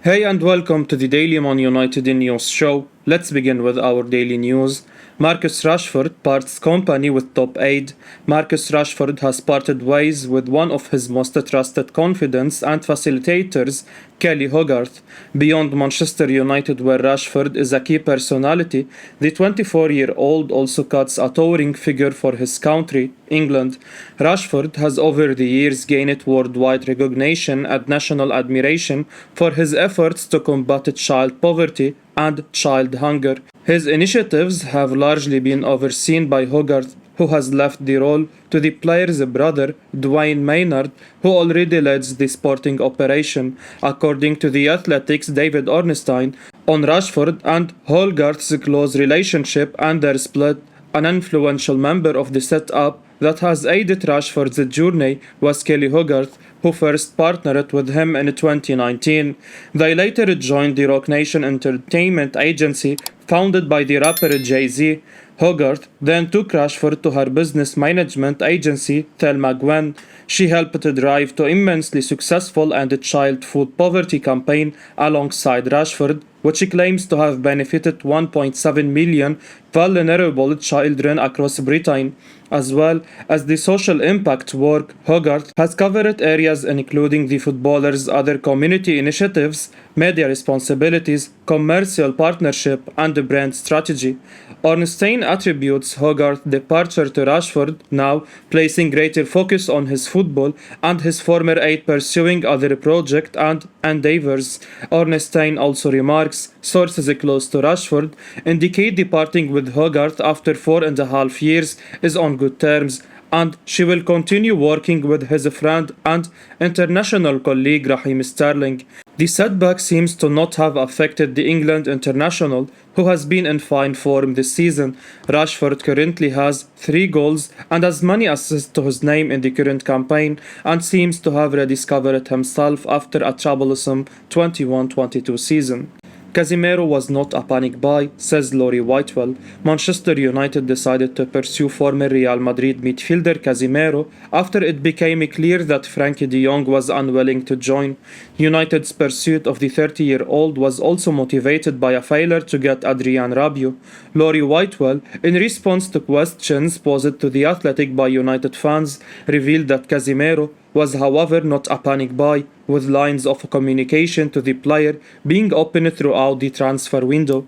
Hey and welcome to the Daily Man United in News show. Let's begin with our daily news. Marcus Rashford parts company with top aide. Marcus Rashford has parted ways with one of his most trusted confidants and facilitators, Kelly Hogarth. Beyond Manchester United, where Rashford is a key personality, the 24-year-old also cuts a towering figure for his country, England. Rashford has over the years gained worldwide recognition and national admiration for his efforts to combat child poverty and child hunger. His initiatives have largely been overseen by Hogarth, who has left the role to the player's brother, Dwayne Maynard, who already leads the sporting operation. According to the Athletic's David Ornstein, on Rashford and Hogarth's close relationship and their split, an influential member of the setup that has aided Rashford's journey was Kelly Hogarth, who first partnered with him in 2019. They later joined the Rock Nation entertainment agency founded by the rapper Jay-Z. Hogarth then took Rashford to her business management agency, Thelma Gwen. She helped drive to immensely successful and child food poverty campaign alongside Rashford, which claims to have benefited 1.7 million vulnerable children across Britain. As well as the social impact work, Hogarth has covered areas including the footballers' other community initiatives, media responsibilities, commercial partnership, and brand strategy. Ornstein attributes Hogarth's departure to Rashford now placing greater focus on his football and his former aide pursuing other projects and endeavours. Ornstein also remarks sources close to Rashford indicate departing with Hogarth after 4.5 years is on good terms, and she will continue working with his friend and international colleague Raheem Sterling. The setback seems to not have affected the England international, who has been in fine form this season. Rashford currently has 3 goals and as many assists to his name in the current campaign, and seems to have rediscovered himself after a troublesome 21-22 season. Casemiro was not a panic buy, says Laurie Whitwell. Manchester United decided to pursue former Real Madrid midfielder Casemiro after it became clear that Frankie de Jong was unwilling to join. United's pursuit of the 30-year-old was also motivated by a failure to get Adrien Rabiot. Laurie Whitewell, in response to questions posed to the Athletic by United fans, revealed that Casemiro was however not a panic buy, with lines of communication to the player being open throughout the transfer window.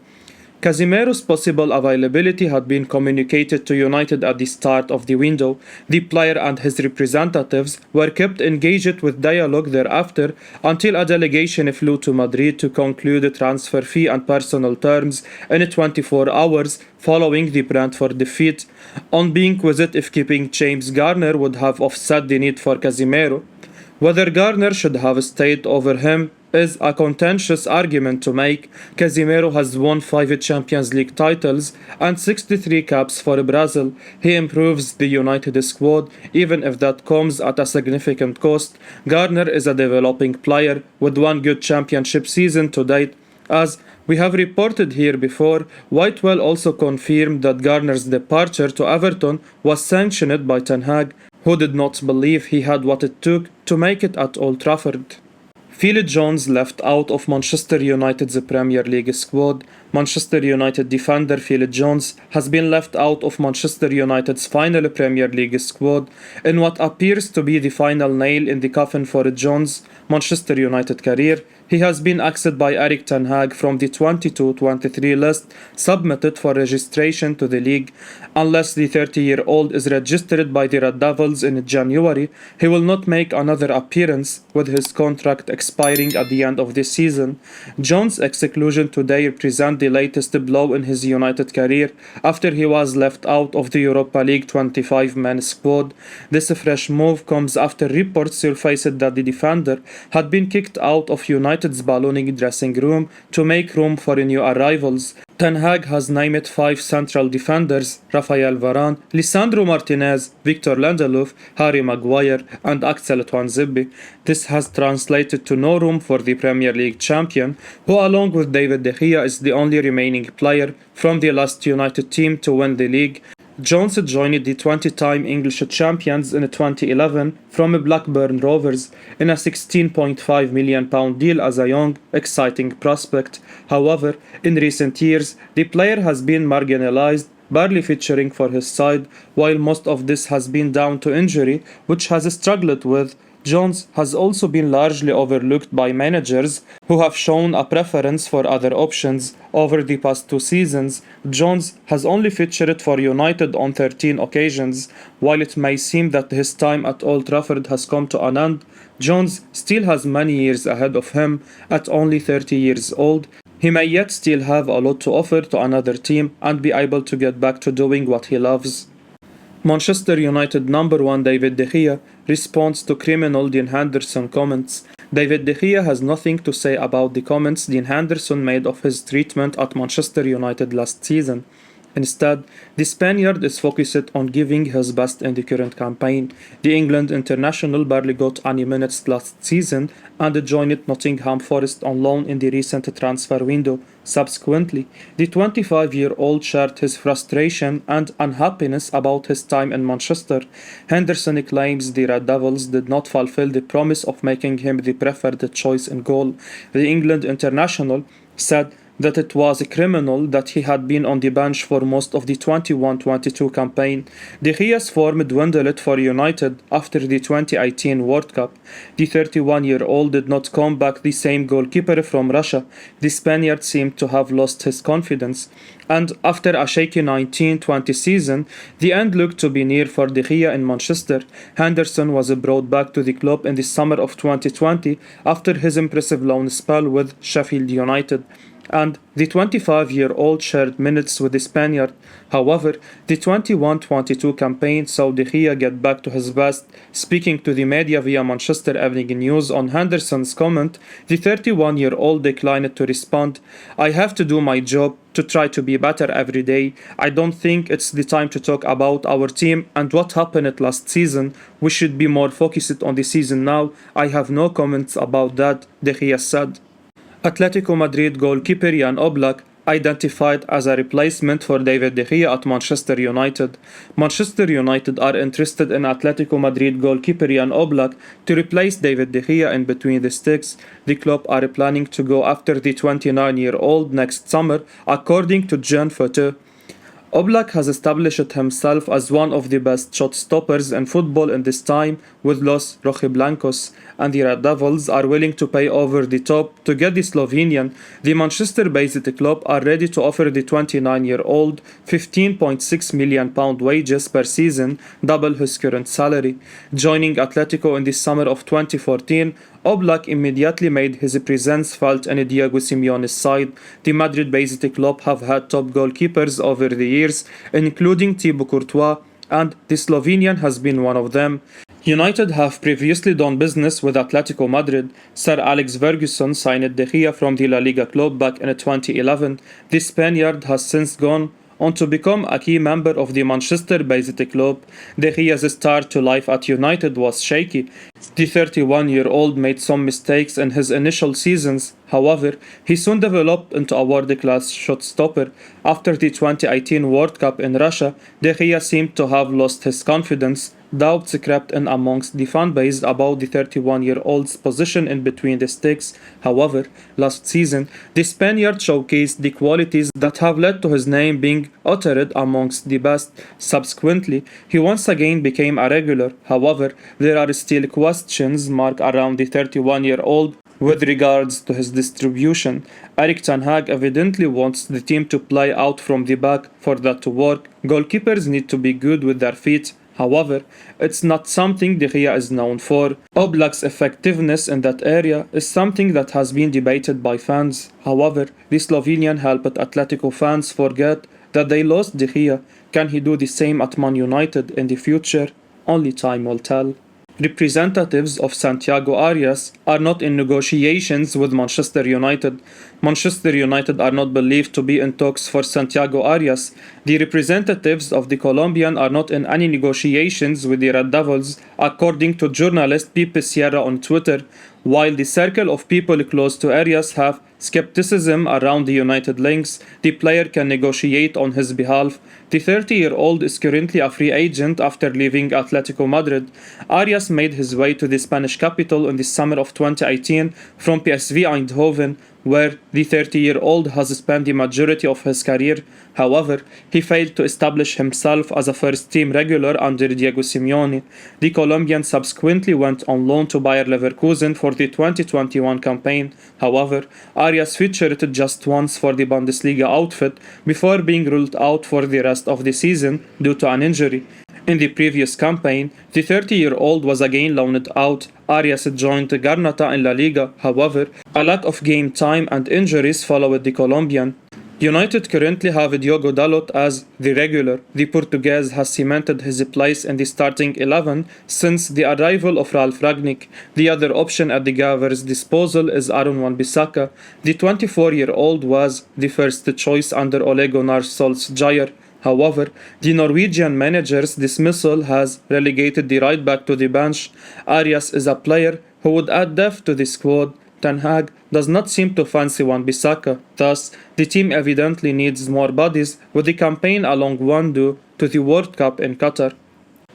Casemiro's possible availability had been communicated to United at the start of the window. The player and his representatives were kept engaged with dialogue thereafter until a delegation flew to Madrid to conclude the transfer fee and personal terms in 24 hours following the Brentford defeat. On being quizzed if keeping James Garner would have offset the need for Casemiro, whether Garner should have stayed over him is a contentious argument to make. Casemiro has won 5 Champions League titles and 63 caps for Brazil. He improves the United squad, even if that comes at a significant cost. Garner is a developing player with 1 good championship season to date. As we have reported here before, Whitewell also confirmed that Garner's departure to Everton was sanctioned by Ten Hag, who did not believe he had what it took to make it at Old Trafford. Phil Jones left out of Manchester United's Premier League squad. Manchester United defender Phil Jones has been left out of Manchester United's final Premier League squad in what appears to be the final nail in the coffin for Jones' Manchester United career. He has been axed by Erik Ten Hag from the 22-23 list submitted for registration to the league. Unless the 30-year-old is registered by the Red Devils in January, he will not make another appearance, with his contract expiring at the end of this season. Jones' exclusion today represents the latest blow in his United career after he was left out of the Europa League 25-man squad. This fresh move comes after reports surfaced that the defender had been kicked out of United's ballooning dressing room to make room for new arrivals. Ten Hag has named 5 central defenders: Rafael Varane, Lisandro Martinez, Victor Lindelof, Harry Maguire, and Axel Tuanzebe. This has translated to no room for the Premier League champion, who along with David de Gea is the only remaining player from the last United team to win the league. Jones joined the 20-time English champions in 2011 from Blackburn Rovers in a £16.5 million deal as a young, exciting prospect. However, in recent years, the player has been marginalised, barely featuring for his side, while most of this has been down to injury, which has struggled with. Jones has also been largely overlooked by managers who have shown a preference for other options. Over the past 2 seasons, Jones has only featured for United on 13 occasions. While it may seem that his time at Old Trafford has come to an end, Jones still has many years ahead of him. At only 30 years old, he may yet still have a lot to offer to another team and be able to get back to doing what he loves. Manchester United number 1 David de Gea responds to criminal Dean Henderson comments. David de Gea has nothing to say about the comments Dean Henderson made of his treatment at Manchester United last season. Instead, the Spaniard is focused on giving his best in the current campaign. The England international barely got any minutes last season and joined Nottingham Forest on loan in the recent transfer window. Subsequently, the 25-year-old shared his frustration and unhappiness about his time in Manchester. Henderson claims the Red Devils did not fulfill the promise of making him the preferred choice in goal. The England international said that it was criminal that he had been on the bench for most of the 21-22 campaign. De Gea's form dwindled for United after the 2018 World Cup. The 31-year-old did not come back the same goalkeeper from Russia. The Spaniard seemed to have lost his confidence. And after a shaky 19-20 season, the end looked to be near for De Gea in Manchester. Henderson was brought back to the club in the summer of 2020 after his impressive loan spell with Sheffield United, and the 25-year-old shared minutes with the Spaniard. However, the 21-22 campaign saw De Gea get back to his best. Speaking to the media via Manchester Evening News on Henderson's comment, the 31-year-old declined to respond. "I have to do my job, to try to be better every day. I don't think it's the time to talk about our team and what happened last season. We should be more focused on the season now. I have no comments about that," De Gea said. Atletico Madrid goalkeeper Jan Oblak identified as a replacement for David de Gea at Manchester United. Manchester United are interested in Atletico Madrid goalkeeper Jan Oblak to replace David de Gea in between the sticks. The club are planning to go after the 29-year-old next summer, according to Jan Oblak. Oblak has established himself as one of the best shot stoppers in football in this time with Los Rojiblancos, and the Red Devils are willing to pay over the top to get the Slovenian. The Manchester-based club are ready to offer the 29-year-old £15.6 million wages per season, double his current salary. Joining Atletico in the summer of 2014, Oblak immediately made his presence felt in Diego Simeone's side. The Madrid-based club have had top goalkeepers over the years, including Thibaut Courtois, and the Slovenian has been one of them. United have previously done business with Atletico Madrid. Sir Alex Ferguson signed De Gea from the La Liga club back in 2011. The Spaniard has since gone on to become a key member of the Manchester-based club. De Gea's start to life at United was shaky. The 31-year-old made some mistakes in his initial seasons. However, he soon developed into a world-class shot stopper. After the 2018 World Cup in Russia, De Gea seemed to have lost his confidence. Doubts crept in amongst the fanbase about the 31-year-old's position in between the sticks. However, last season, the Spaniard showcased the qualities that have led to his name being uttered amongst the best. Subsequently, he once again became a regular. However, there are still questions marked around the 31-year-old with regards to his distribution. Erik evidently wants the team to play out from the back. For that to work, goalkeepers need to be good with their feet. However, it's not something De Gea is known for. Oblak's effectiveness in that area is something that has been debated by fans. However, the Slovenian helped Atletico fans forget that they lost De Gea. Can he do the same at Man United in the future? Only time will tell. Representatives of Santiago Arias are not in negotiations with Manchester United. Manchester United are not believed to be in talks for Santiago Arias. The representatives of the Colombian are not in any negotiations with the Red Devils, according to journalist Pepe Sierra on Twitter, while the circle of people close to Arias have skepticism around the United links. The player can negotiate on his behalf. The 30-year-old is currently a free agent after leaving Atletico Madrid. Arias made his way to the Spanish capital in the summer of 2018 from PSV Eindhoven, where the 30-year-old has spent the majority of his career. However, he failed to establish himself as a first-team regular under Diego Simeone. The Colombian subsequently went on loan to Bayer Leverkusen for the 2021 campaign. However, Arias featured just once for the Bundesliga outfit before being ruled out for the rest of the season due to an injury. In the previous campaign, the 30-year-old was again loaned out. Arias joined Garnata in La Liga. However, a lack of game time and injuries followed the Colombian. United currently have Diogo Dalot as the regular. The Portuguese has cemented his place in the starting 11 since the arrival of Ralf Rangnick. The other option at the Gaver's disposal is Aaron Wan-Bissaka. The 24-year-old was the first choice under Ole Gunnar Solskjaer. However, the Norwegian manager's dismissal has relegated the right back to the bench. Arias is a player who would add depth to the squad. Ten Hag does not seem to fancy Wan-Bissaka. Thus, the team evidently needs more bodies, with the campaign along one due to the World Cup in Qatar.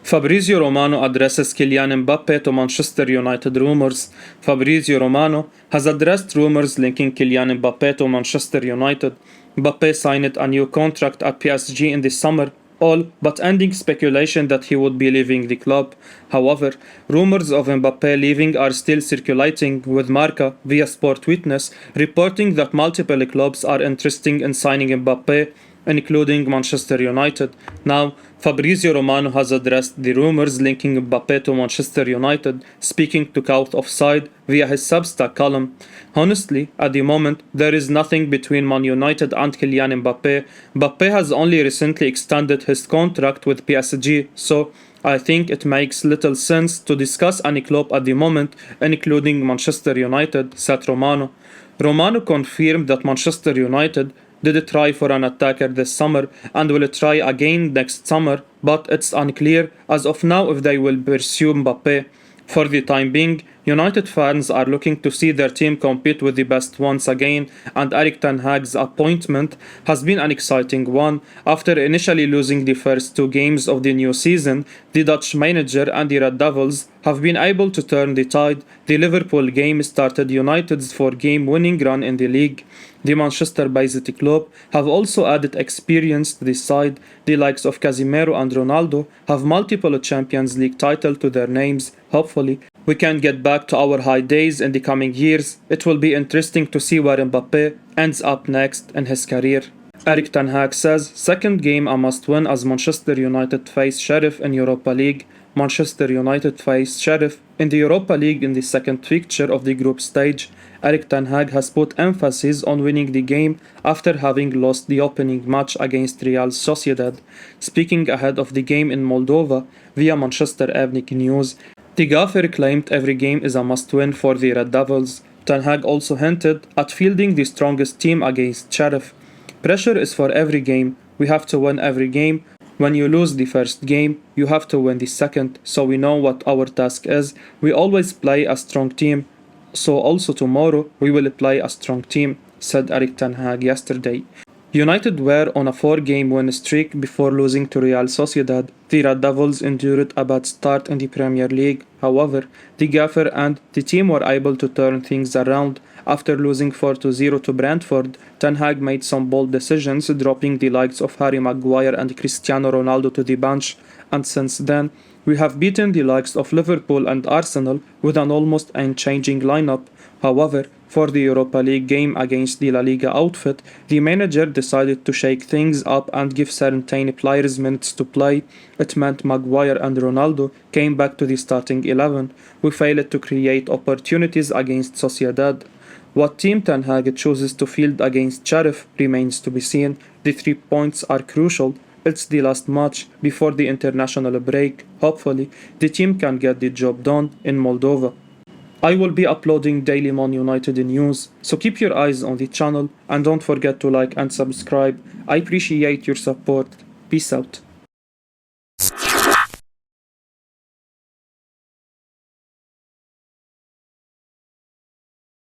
Fabrizio Romano addresses Kylian Mbappe to Manchester United rumours. Fabrizio Romano has addressed rumours linking Kylian Mbappe to Manchester United. Mbappe signed a new contract at PSG in the summer, all but ending speculation that he would be leaving the club. However, rumours of Mbappe leaving are still circulating, with Marca, via Sport Witness, reporting that multiple clubs are interested in signing Mbappe, including Manchester United. Now, Fabrizio Romano has addressed the rumours linking Mbappe to Manchester United, speaking to Count Offside via his Substack column. Honestly, at the moment, there is nothing between Man United and Kylian Mbappe. Mbappe has only recently extended his contract with PSG, so I think it makes little sense to discuss any club at the moment, including Manchester United, said Romano. Romano confirmed that Manchester United did try for an attacker this summer and will try again next summer, but it's unclear as of now if they will pursue Mbappe. For the time being, United fans are looking to see their team compete with the best once again, and Erik Ten Hag's appointment has been an exciting one. After initially losing the first two games of the new season, the Dutch manager and the Red Devils have been able to turn the tide. The Liverpool game started United's four-game winning run in the league. The Manchester-based club have also added experience to the side. The likes of Casemiro and Ronaldo have multiple Champions League titles to their names. Hopefully, we can get back to our high days in the coming years. It will be interesting to see where Mbappe ends up next in his career. Erik Ten Hag says, second game a must-win as Manchester United face Sheriff in Europa League. Manchester United face Sheriff in the Europa League in the second fixture of the group stage. Erik Ten Hag has put emphasis on winning the game after having lost the opening match against Real Sociedad. Speaking ahead of the game in Moldova via Manchester Evening News, the gaffer claimed every game is a must-win for the Red Devils. Ten Hag also hinted at fielding the strongest team against Sheriff. Pressure is for every game. We have to win every game. When you lose the first game, you have to win the second, so we know what our task is. We always play a strong team, so also tomorrow we will play a strong team, said Erik Ten Hag yesterday. United were on a 4-game win streak before losing to Real Sociedad. The Red Devils endured a bad start in the Premier League. However, the gaffer and the team were able to turn things around. After losing 4-0 to Brentford, Ten Hag made some bold decisions, dropping the likes of Harry Maguire and Cristiano Ronaldo to the bench, and since then, we have beaten the likes of Liverpool and Arsenal with an almost unchanging lineup. However, for the Europa League game against the La Liga outfit, the manager decided to shake things up and give certain players minutes to play. It meant Maguire and Ronaldo came back to the starting 11. We failed to create opportunities against Sociedad. What team Ten Hag chooses to field against Sheriff remains to be seen. The 3 points are crucial. It's the last match before the international break. Hopefully, the team can get the job done in Moldova. I will be uploading daily Man United news, so keep your eyes on the channel and don't forget to like and subscribe. I appreciate your support. Peace out.